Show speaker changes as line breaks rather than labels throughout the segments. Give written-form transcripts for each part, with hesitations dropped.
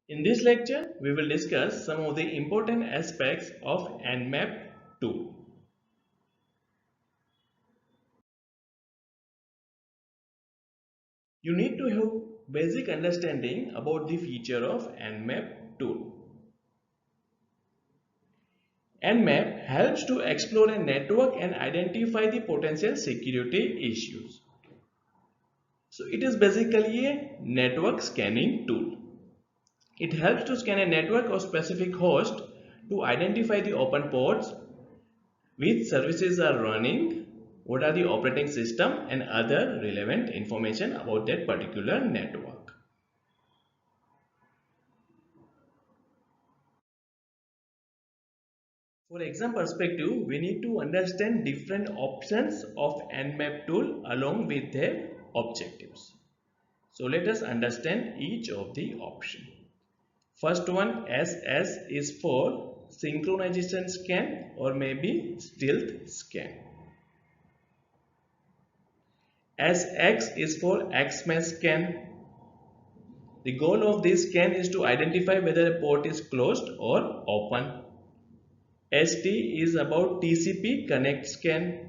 In this lecture, we will discuss some of the important aspects of Nmap tool. You need to have basic understanding about the feature of Nmap tool. Nmap helps to explore a network and identify the potential security issues. So it is basically a network scanning tool. It helps to scan a network or specific host to identify the open ports, which services are running, what are the operating system and other relevant information about that particular network. For exam perspective, we need to understand different options of Nmap tool along with their objectives. So let us understand each of the option. First one, SS, is for synchronization scan or maybe stealth scan. SX is for XMAS scan. The goal of this scan is to identify whether a port is closed or open. ST is about TCP connect scan.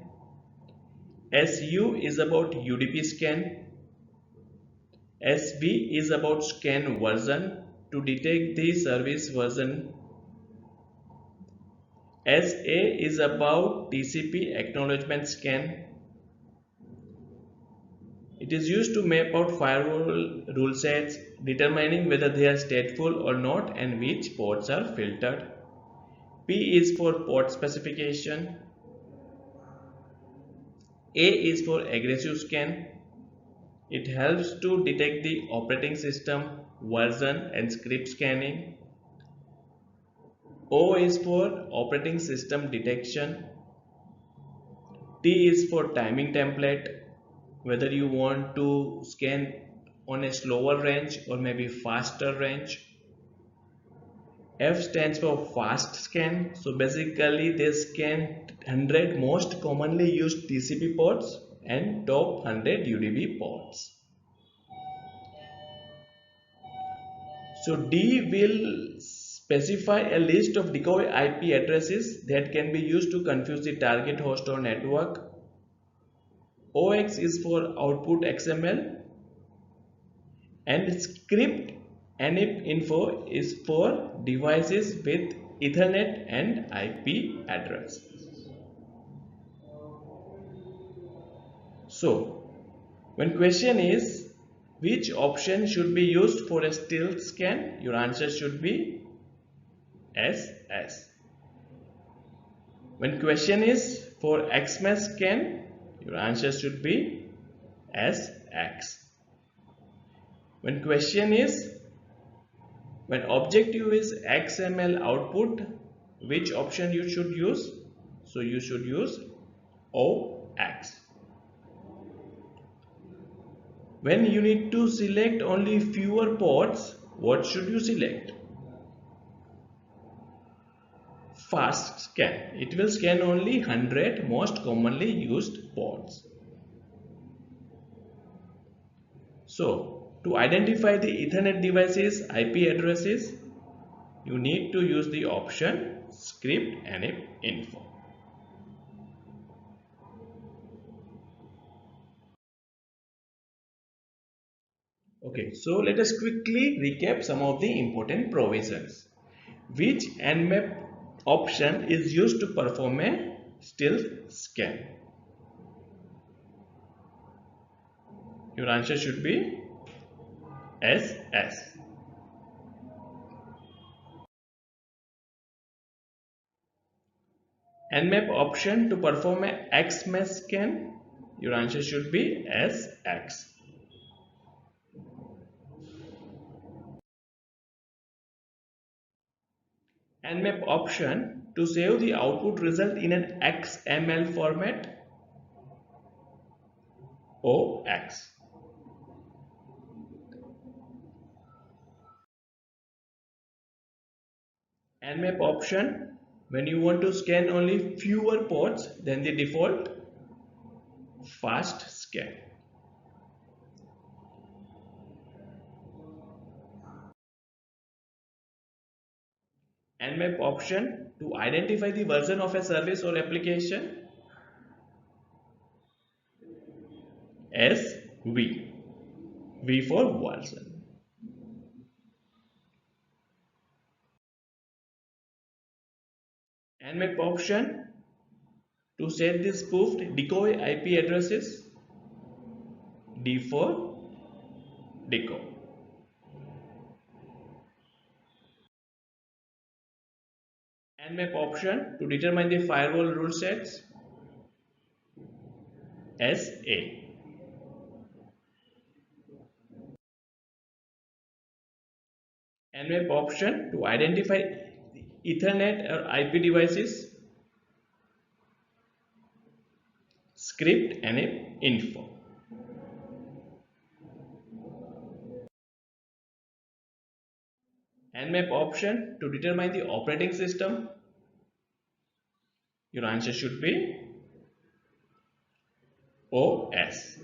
SU is about UDP scan. SV is about scan version to detect the service version. SA is about TCP acknowledgement scan. It is used to map out firewall rule sets, determining whether they are stateful or not and which ports are filtered. P is for port specification. A is for aggressive scan. It helps to detect the operating system, version and script scanning. O is for operating system detection. T is for timing template, whether you want to scan on a slower range or maybe faster range. F stands for fast scan. So basically they scan 100 most commonly used TCP ports and top 100 UDP ports. So D will specify a list of decoy IP addresses that can be used to confuse the target host or network. OX is for output XML and script Nmap info is for devices with Ethernet and IP address. So, when question is which option should be used for a stealth scan, your answer should be SS. When question is for XMAS scan, your answer should be SX. When question is when objective is XML output, which option you should use? So you should use OX. When you need to select only fewer ports, what should you select? Fast scan. It will scan only 100 most commonly used ports. So, to identify the Ethernet devices IP addresses, you need to use the option script Nmap info. Okay, so let us quickly recap some of the important provisions. Which Nmap option is used to perform a stealth scan? Your answer should be SS. Nmap option to perform a XMAS scan, your answer should be SX. Nmap option to save the output result in an XML format, OX. Nmap option when you want to scan only fewer ports than the default, fast scan. Nmap option to identify the version of a service or application. S V. V for version. Nmap option to set the spoofed decoy IP addresses. D for decoy. Nmap option to determine the firewall rule sets. S A. Nmap option to identify Ethernet or IP devices. Script and info. Nmap option to determine the operating system. Your answer should be OS.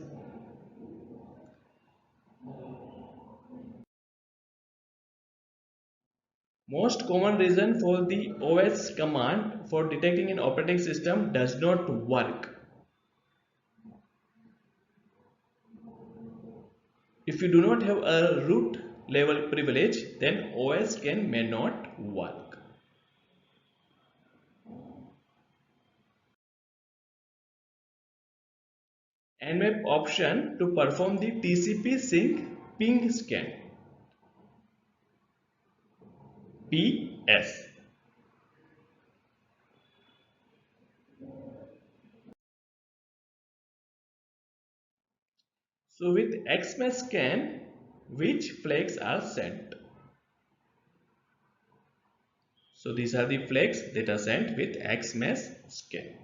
Most common reason for the OS command for detecting an operating system does not work. If you do not have a root level privilege, then OS may not work. Nmap option to perform the TCP sync ping scan. PS. So with XMS scan, which flags are sent? So these are the flags that are sent with XMS scan.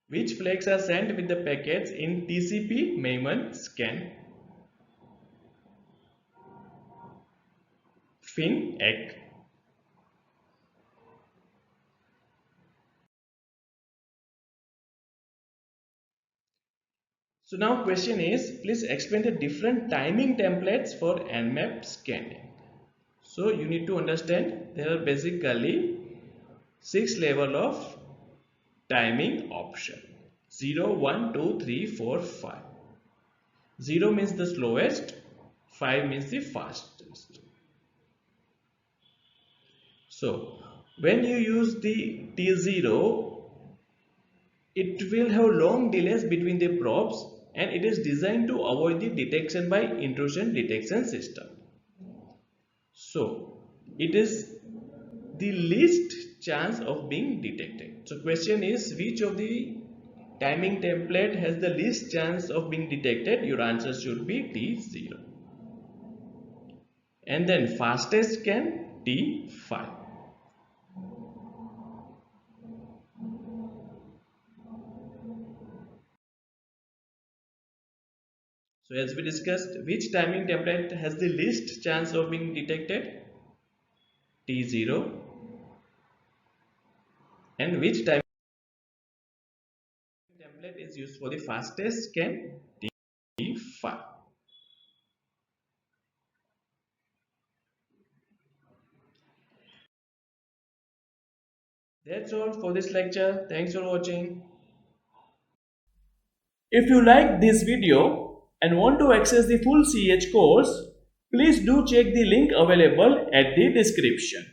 Which flags are sent with the packets in TCP Maimon scan? Fin egg. So now question is, please explain the different timing templates for Nmap scanning. So you need to understand there are basically 6 level of timing option. 0, 1, 2, 3, 4, 5. 0 means the slowest, 5 means the fastest. So when you use the T0, it will have long delays between the probes and it is designed to avoid the detection by intrusion detection system. So it is the least chance of being detected. So question is, which of the timing template has the least chance of being detected? Your answer should be T0. And then fastest scan T5. So as we discussed, which timing template has the least chance of being detected? T0. And which timing template is used for the fastest scan? T5. That's all for this lecture. Thanks for watching. If you like this video and want to access the full CEH course, please do check the link available at the description.